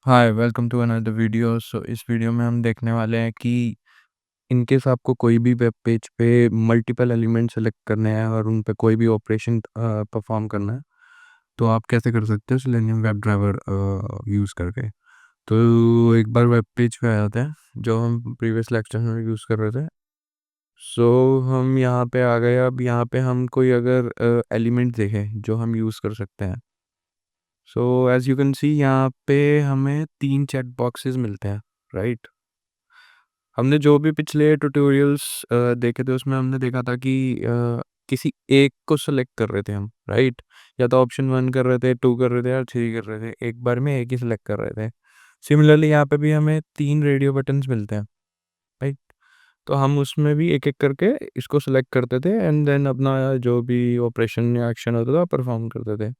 Hi welcome to another video. इस video में हम देखने वाले हैं कि इन केस आपको कोई भी वेब पेज पे मल्टीपल एलिमेंट सेलेक्ट करने हैं और उन पे कोई भी ऑपरेशन परफॉर्म करना है तो आप कैसे कर सकते हो सेलेनियम वेब ड्राइवर यूज़ करके। तो एक बार वेब पेज पे आ जाते हैं जो हम प्रीवियस लेक्चर में यूज़ कर रहे थे। सो हम यहाँ पे आ गए। अब यहाँ पे हम कोई अगर एलिमेंट देखें जो हम यूज़ कर सकते हैं। So as you can see यहाँ पे हमें 3 चेक बॉक्सेस मिलते हैं, राइट। हमने जो भी पिछले ट्यूटोरियल्स देखे थे उसमें हमने देखा था कि किसी एक को सेलेक्ट कर रहे थे हम, राइट। या तो ऑप्शन 1 कर रहे थे, 2 कर रहे थे या 3 कर रहे थे, एक बार में एक ही सेलेक्ट कर रहे थे। सिमिलरली यहाँ पे भी हमें 3 रेडियो बटन्स मिलते हैं, राइट। तो हम उसमें भी एक एक करके इसको सेलेक्ट करते थे एंड देन अपना जो भी ऑपरेशन या एक्शन होता था परफॉर्म करते थे।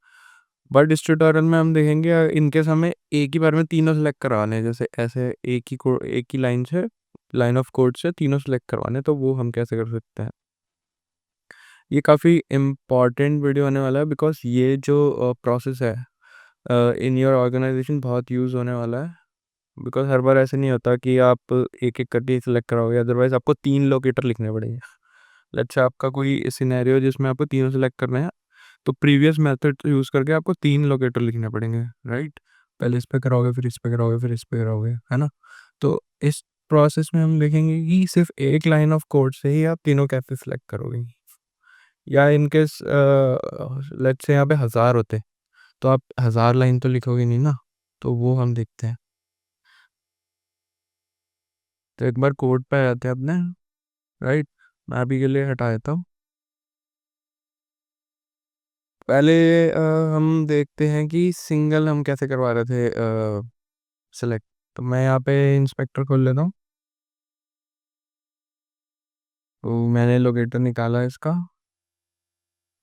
बट इस ट्यूटोरियल में हम देखेंगे इनकेस हमें एक ही बार में तीनों सेलेक्ट करवाने हैं, जैसे ऐसे एक ही लाइन से, लाइन ऑफ कोड से तीनों सेलेक्ट करवाने, तो वो हम कैसे कर सकते हैं। ये काफ़ी इम्पॉर्टेंट वीडियो होने वाला है बिकॉज ये जो प्रोसेस है इन योर ऑर्गेनाइजेशन बहुत यूज़ होने वाला है। बिकॉज हर बार ऐसे नहीं होता कि आप एक एक करके सेलेक्ट कराओगे, अदरवाइज आपको 3 लोकेटर लिखने पड़ेंगे। लेट्स से आपका कोई सिनेरियो जिसमें आपको तीनों सेलेक्ट करने हैं, तो प्रीवियस मेथड यूज़ करके आपको 3 लोकेटर लिखने पड़ेंगे, राइट। पहले इस पे कराओगे, फिर इस पे कराओगे, फिर इस पे कराओगे, है ना। तो इस प्रोसेस में हम देखेंगे कि सिर्फ एक लाइन ऑफ कोड से ही आप तीनों कैसे सेलेक्ट करोगे। या इनकेस लेट्स से यहाँ पे 1000 होते, तो आप 1000 लाइन तो लिखोगे नहीं ना। तो वो हम देखते हैं। तो एक बार कोड पे आ जाते हैं अपने, राइट। मैं अभी के लिए हटा देता हूँ। पहले हम देखते हैं कि सिंगल हम कैसे करवा रहे थे सेलेक्ट। तो मैं यहाँ पे इंस्पेक्टर खोल लेता हूँ। तो मैंने लोकेटर निकाला इसका,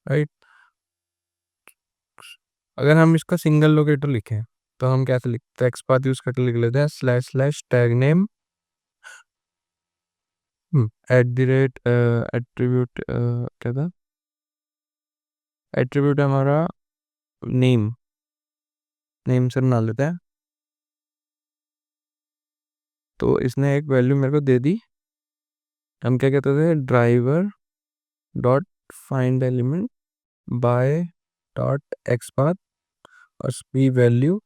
राइट। अगर हम इसका सिंगल लोकेटर लिखें तो हम कैसे लिखते हैं, एक्सपाथ यूज करके लिख लेते हैं slash slash tag name at the rate attribute, क्या था एट्रीब्यूट हमारा, नेम, नेम से बना लेते हैं। तो इसने एक वैल्यू मेरे को दे दी। हम क्या कहते थे, driver dot find element by dot XPath और स्पी वैल्यू,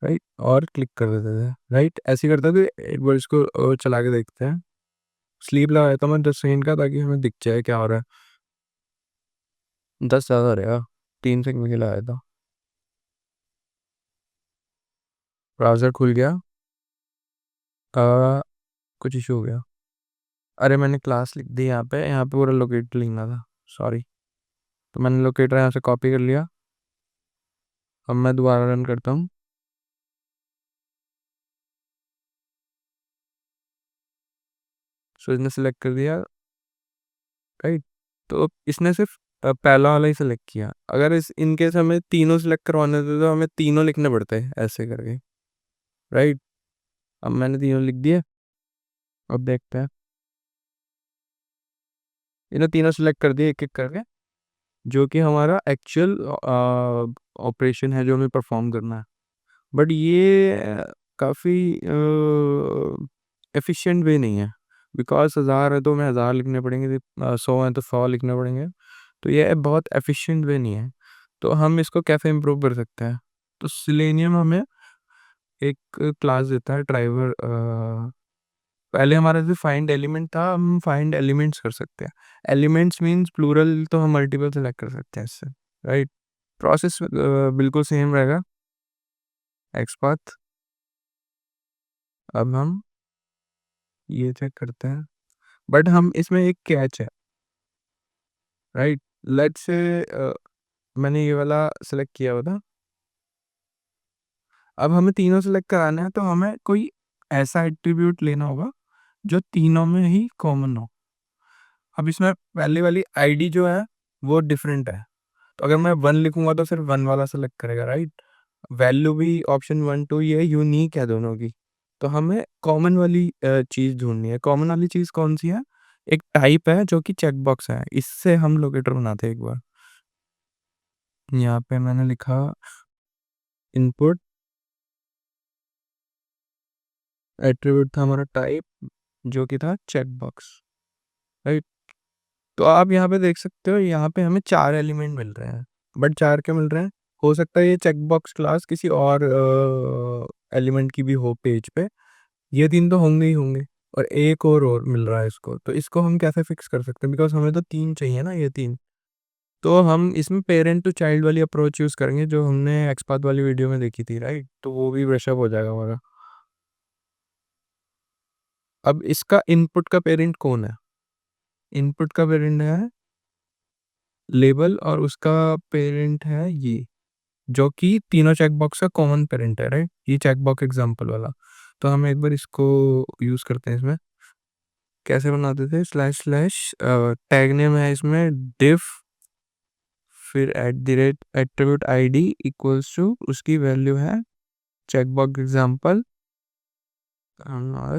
राइट, और क्लिक कर देते थे, राइट। ऐसे ही करते थे। एक बार इसको चला के देखते हैं। स्लीप लगाया था मैं 10 सेकंड का, ताकि हमें दिख जाए क्या हो रहा है। 10 ज़्यादा रहेगा, 3 सेकंड के लिए आया था। ब्राउज़र खुल गया। आ, कुछ इशू हो गया। अरे मैंने क्लास लिख दी यहाँ पे पूरा लोकेटर लिखना था, सॉरी। तो मैंने लोकेटर यहाँ से कॉपी कर लिया। अब मैं दोबारा रन करता हूँ। सो इसने सेलेक्ट कर दिया, राइट। तो इसने सिर्फ पहला वाला ही सेलेक्ट किया। अगर इस इनकेस हमें तीनों सेलेक्ट करवाने थे तो हमें तीनों लिखने पड़ते हैं ऐसे करके, राइट। अब मैंने तीनों लिख दिए। अब देखते हैं। इन्हें तीनों सेलेक्ट कर दिए एक एक करके, जो कि हमारा एक्चुअल ऑपरेशन है जो हमें परफॉर्म करना है। बट ये काफ़ी एफिशिएंट वे नहीं है। बिकॉज 1000 है तो हमें 1000 लिखने पड़ेंगे, 100 है तो 100 लिखने पड़ेंगे। तो ये बहुत एफिशिएंट वे नहीं है। तो हम इसको कैसे इम्प्रूव कर सकते हैं। तो सिलेनियम हमें एक क्लास देता है ड्राइवर। पहले हमारा जो फाइंड एलिमेंट था, हम फाइंड एलिमेंट्स कर सकते हैं। एलिमेंट्स मींस प्लूरल, तो हम मल्टीपल सेलेक्ट कर सकते हैं इससे, राइट। प्रोसेस बिल्कुल सेम रहेगा, एक्सपाथ। अब हम ये चेक करते हैं, बट हम इसमें एक कैच है, राइट। लेट्स से मैंने ये वाला सेलेक्ट किया हुआ था। अब हमें तीनों सेलेक्ट कराना है तो हमें कोई ऐसा एट्रीब्यूट लेना होगा जो तीनों में ही कॉमन हो। अब इसमें पहले वाली आईडी जो है वो डिफरेंट है। तो अगर मैं 1 लिखूंगा तो सिर्फ 1 वाला सेलेक्ट करेगा, राइट। वैल्यू भी ऑप्शन 1 2 ये यूनिक है दोनों की। तो हमें कॉमन वाली चीज़ ढूंढनी है। कॉमन वाली चीज़ कौन सी है, एक टाइप है जो कि चेकबॉक्स है। इससे हम लोकेटर बनाते हैं। एक बार यहाँ पे मैंने लिखा इनपुट एट्रीब्यूट था हमारा टाइप, जो कि था चेक बॉक्स, राइट। तो आप यहाँ पे देख सकते हो, यहाँ पे हमें 4 एलिमेंट मिल रहे हैं, बट 4 क्यों मिल रहे हैं? हो सकता है ये चेकबॉक्स क्लास किसी और एलिमेंट की भी हो पेज पे, ये 3 तो होंगे ही होंगे, और एक और मिल रहा है इसको, तो इसको हम कैसे फिक्स कर सकते हैं? बिकॉज हमें तो 3 चाहिए ना, ये 3। तो हम इसमें पेरेंट टू चाइल्ड वाली अप्रोच यूज़ करेंगे, जो हमने एक्सपाथ वाली वीडियो में देखी थी, राइट। तो वो भी ब्रशअप हो जाएगा हमारा। अब इसका इनपुट का पेरेंट कौन है? इनपुट का पेरेंट है लेबल, और उसका पेरेंट है ये, जो कि तीनों चेकबॉक्स का कॉमन पेरेंट है, राइट। ये चेकबॉक्स एग्जांपल वाला। तो हम एक बार इसको यूज़ करते हैं इसमें। कैसे बनाते थे? स्लैश स्लैश टैग नेम है इसमें div, फिर एट्रीब्यूट आईडी इक्वल्स टू, उसकी वैल्यू है चेकबॉक्स एग्जांपल,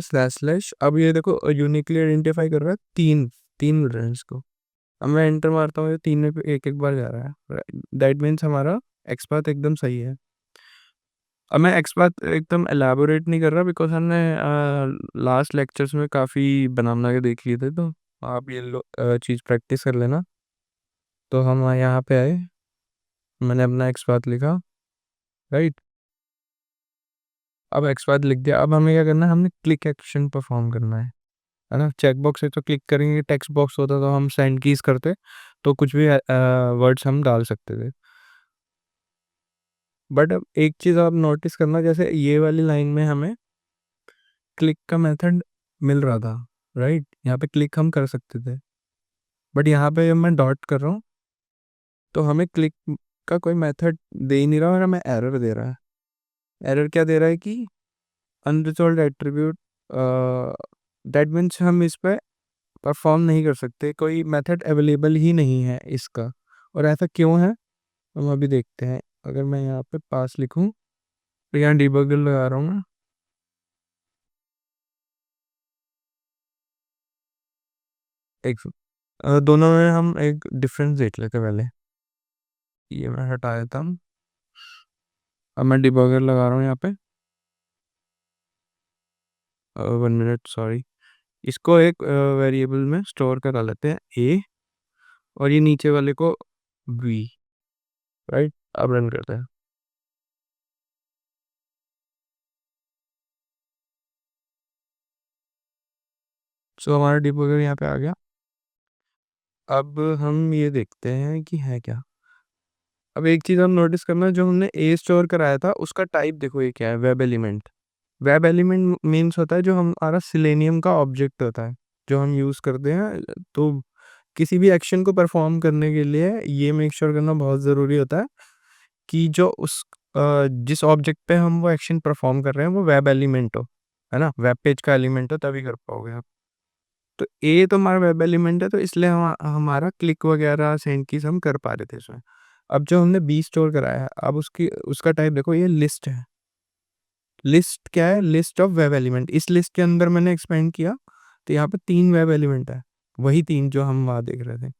स्लैश स्लैश। अब ये देखो यूनिकली आइडेंटिफाई कर रहा है, तीन तीन मिल रहे हैं इसको। अब मैं एंटर मारता हूँ, ये तीन में एक एक बार जा रहा है, दैट मीन्स हमारा एक्सपाथ एकदम सही है। अब मैं एक्सपाथ एकदम एलैबोरेट नहीं कर रहा, बिकॉज हमने लास्ट लेक्चर्स में काफ़ी बना बना के देख लिए थे, तो आप ये चीज़ प्रैक्टिस कर लेना। तो हम यहाँ पे आए, मैंने अपना एक्सपाथ लिखा, राइट। अब एक्सपाथ लिख दिया, अब हमें क्या करना है? हमने क्लिक एक्शन परफॉर्म करना है ना। चेकबॉक्स से तो क्लिक करेंगे, टेक्स्ट बॉक्स होता तो हम सेंड कीज करते, तो कुछ भी वर्ड्स हम डाल सकते थे। बट अब एक चीज़ आप नोटिस करना, जैसे ये वाली लाइन में हमें क्लिक का मेथड मिल रहा था, राइट। यहाँ पे क्लिक हम कर सकते थे, बट यहाँ पे जब मैं डॉट कर रहा हूँ, तो हमें क्लिक का कोई मेथड दे ही नहीं रहा, और हमें एरर दे रहा है। एरर क्या दे रहा है कि अनरिजॉल्व्ड एट्रीब्यूट, दैट मीन्स हम इस पे परफॉर्म नहीं कर सकते, कोई मेथड अवेलेबल ही नहीं है इसका। और ऐसा क्यों है, हम अभी देखते हैं। अगर मैं यहाँ पे पास लिखूँ, तो यहाँ डिबगर लगा रहा हूँ मैं, एक दोनों में हम एक डिफरेंस देख लेते हैं पहले। ये मैं हटा देता हूँ। अब मैं डिबगर लगा रहा हूँ यहाँ पे, 1 मिनट, सॉरी। इसको एक वेरिएबल में स्टोर करा लेते हैं, ए, और ये नीचे वाले को बी, राइट। अब रन करते हैं। सो हमारा डिबगर यहाँ पे आ गया। अब हम ये देखते हैं कि है क्या। अब एक चीज़ हम नोटिस करना, जो हमने ए स्टोर कराया था, उसका टाइप देखो, ये क्या है? Web element. Web element means होता है जो हमारा सिलेनियम का ऑब्जेक्ट होता है, जो हम यूज़ करते हैं। तो किसी भी एक्शन को परफॉर्म करने के लिए ये मेक श्योर करना बहुत ज़रूरी होता है कि जो जिस ऑब्जेक्ट पे हम वो एक्शन परफॉर्म कर रहे हैं, वो वेब एलिमेंट हो, है ना, वेब पेज का एलिमेंट हो, तभी कर पाओगे आप। तो ए तो हमारा वेब एलिमेंट है, तो इसलिए हमारा क्लिक वगैरह सेंड कीज हम कर पा रहे थे इसमें। अब जो हमने बी स्टोर कराया है, अब उसका टाइप देखो, ये लिस्ट है। लिस्ट क्या है? List of web element. इस लिस्ट के अंदर मैंने एक्सपेंड किया, तो यहाँ पे 3 वेब एलिमेंट है, वही 3 जो हम वहाँ देख रहे थे,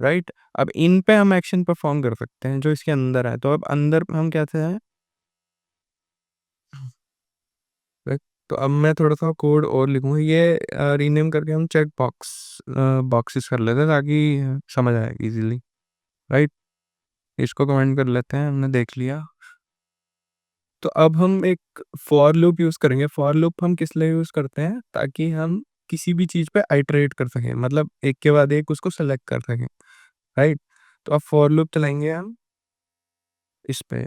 राइट। अब इन पे हम एक्शन परफॉर्म कर सकते हैं जो इसके अंदर है। तो अब अंदर हम कहते हैं, right? तो अब मैं थोड़ा सा कोड और लिखूंगा, ये रीनेम करके हम चेक बॉक्सेस कर लेते हैं, ताकि समझ आए इजीली, राइट। इसको कमेंट कर लेते हैं, हमने देख लिया। तो अब हम एक फॉर लूप यूज़ करेंगे। फॉर लूप हम किस लिए यूज़ करते हैं? ताकि हम किसी भी चीज़ पे आइटरेट कर सकें, मतलब एक के बाद एक उसको सेलेक्ट कर सकें, राइट। तो अब फॉर लूप चलाएंगे हम इस पे,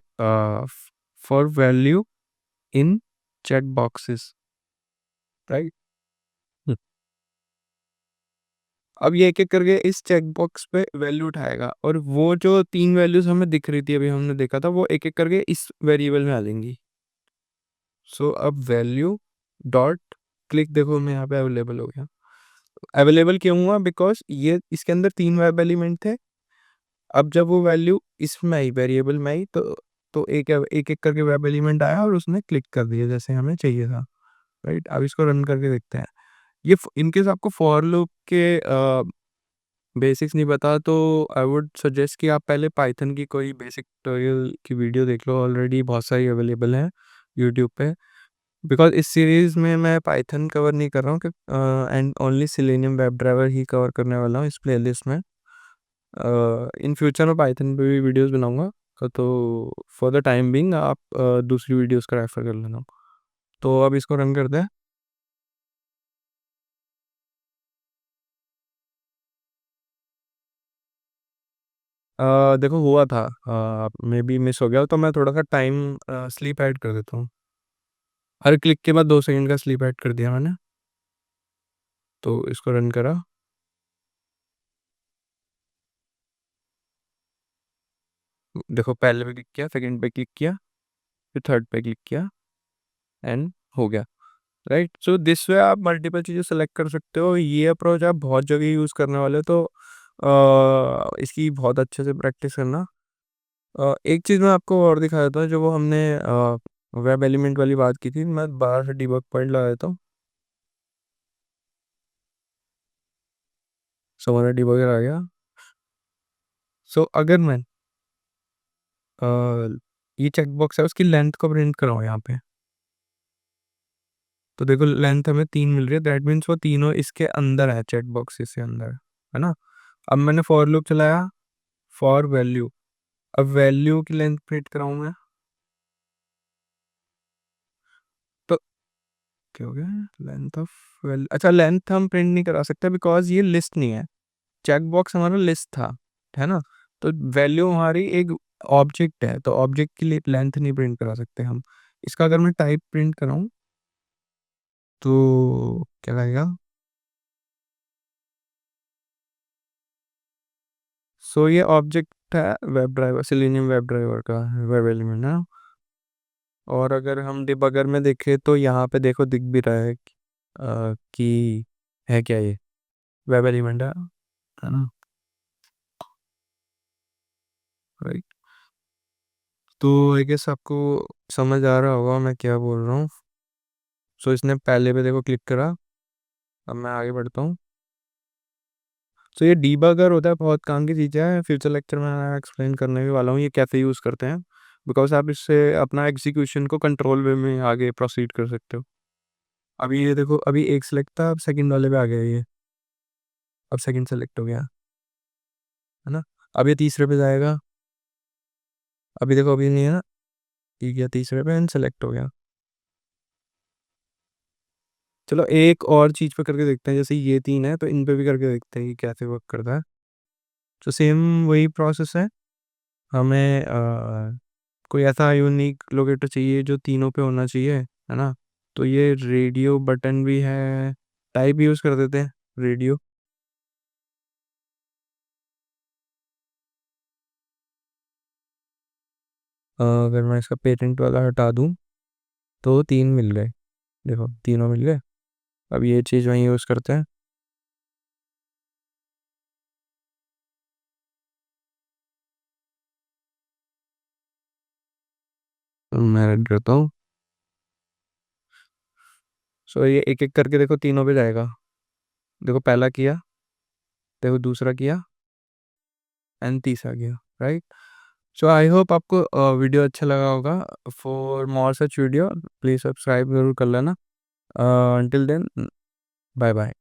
for value in check boxes, right. अब ये एक एक करके इस चेक बॉक्स पे वैल्यू उठाएगा, और वो जो 3 वैल्यूज हमें दिख रही थी अभी हमने देखा था, वो एक एक करके इस वेरिएबल में आ जाएंगी। सो अब वैल्यू डॉट क्लिक, देखो मैं यहाँ पे अवेलेबल हो गया। अवेलेबल क्यों हुआ? बिकॉज ये इसके अंदर 3 वेब एलिमेंट थे। अब जब वो वैल्यू इसमें आई, वेरिएबल में आई, तो एक एक एक करके वेब एलिमेंट आया, और उसने क्लिक कर दिया जैसे हमें चाहिए था, राइट। अब इसको रन करके देखते हैं। ये इनकेस आपको फॉर लूप के बेसिक्स नहीं पता, तो आई वुड सजेस्ट कि आप पहले पाइथन की कोई बेसिक ट्यूटोरियल की वीडियो देख लो, ऑलरेडी बहुत सारी अवेलेबल हैं यूट्यूब पे। बिकॉज़ इस सीरीज़ में मैं पाइथन कवर नहीं कर रहा हूँ and only selenium web driver he cover करने वाला हूँ इस प्लेलिस्ट में। इन फ्यूचर में पाइथन पे भी वीडियोज़ बनाऊँगा, तो फॉर द टाइम बीइंग आप दूसरी वीडियोज़ का रेफ़र कर लेना। तो अब इसको रन करते हैं। देखो हुआ था, मेबी मिस हो गया तो मैं थोड़ा-सा टाइम स्लीप ऐड कर देता हूँ। हर क्लिक के बाद 2 सेकंड का स्लीप ऐड कर दिया मैंने, तो इसको रन करा। देखो पहले पे क्लिक किया, सेकंड पे क्लिक किया, फिर थर्ड पे क्लिक किया एंड हो गया, राइट? सो दिस वे आप मल्टीपल चीज़ें सेलेक्ट कर सकते हो। ये अप्रोच आप बहुत जगह यूज़ करने वाले हो, तो इसकी बहुत अच्छे से प्रैक्टिस करना। एक चीज़ मैं आपको और दिखा देता हूँ, जो वो हमने वेब एलिमेंट वाली बात की थी, मैं बाहर से डिबग पॉइंट लगा देता हूँ। सो हमारा डिबगर आ गया। सो अगर मैं अ, ये चेक बॉक्स है उसकी लेंथ को प्रिंट कराऊँ यहाँ पे, तो देखो लेंथ हमें 3 मिल रही है, दैट मीन्स वो तीनों इसके अंदर है, चेक बॉक्स इसके अंदर है ना? अब मैंने फॉर लूप चलाया, फॉर वैल्यू, अब वैल्यू की लेंथ प्रिंट कराऊँ मैं, तो क्या हो गया? लेंथ ऑफ वैल्यू, अच्छा लेंथ हम प्रिंट नहीं करा सकते बिकॉज़ ये लिस्ट नहीं है। चेक बॉक्स हमारा लिस्ट था, है ना? तो वैल्यू हमारी एक ऑब्जेक्ट है, तो ऑब्जेक्ट की लिए लेंथ नहीं प्रिंट करा सकते हम। इसका अगर मैं टाइप प्रिंट कराऊँ, तो क्या रहेगा? सो ये ऑब्जेक्ट है web driver, selenium web driver का वेब एलिमेंट है। और अगर हम डिबगर में देखें तो यहाँ पे देखो दिख भी रहा है कि है क्या ये वेब एलिमेंट है ना? राइट। तो आई गेस आपको समझ आ रहा होगा मैं क्या बोल रहा हूँ। सो इसने पहले पे देखो क्लिक करा, अब मैं आगे बढ़ता हूँ। सो ये डीबगर होता है, बहुत काम की चीज़ है। फ्यूचर लेक्चर में मैं एक्सप्लेन करने भी वाला हूँ ये कैसे यूज़ करते हैं, बिकॉज आप इससे अपना एग्जीक्यूशन को कंट्रोल वे में आगे प्रोसीड कर सकते हो। अभी ये देखो, अभी एक सेलेक्ट था, अब सेकंड वाले पे आ गया ये, अब सेकंड सेलेक्ट हो गया, है ना? अब ये तीसरे पे जाएगा, अभी देखो अभी नहीं है ना, ये गया तीसरे पे एंड सेलेक्ट हो गया। चलो एक और चीज़ पे करके देखते हैं, जैसे ये 3 है तो इन पे भी करके देखते हैं कि कैसे वर्क करता है। तो सेम वही प्रोसेस है, हमें कोई ऐसा यूनिक लोकेटर चाहिए जो तीनों पे होना चाहिए, है ना? तो ये रेडियो बटन भी है, टाइप यूज़ कर देते हैं रेडियो। अगर मैं इसका पेरेंट वाला हटा दूँ तो 3 मिल गए, देखो तीनों मिल गए। अब ये चीज़ वहीं यूज़ करते हैं, तो मैं ऐड करता हूँ। सो ये एक-एक करके देखो तीनों पे जाएगा। देखो पहला किया, देखो दूसरा किया एंड तीसरा किया, राइट? सो आई होप आपको वीडियो अच्छा लगा होगा। For more such video please subscribe ज़रूर कर लेना। Until then bye bye.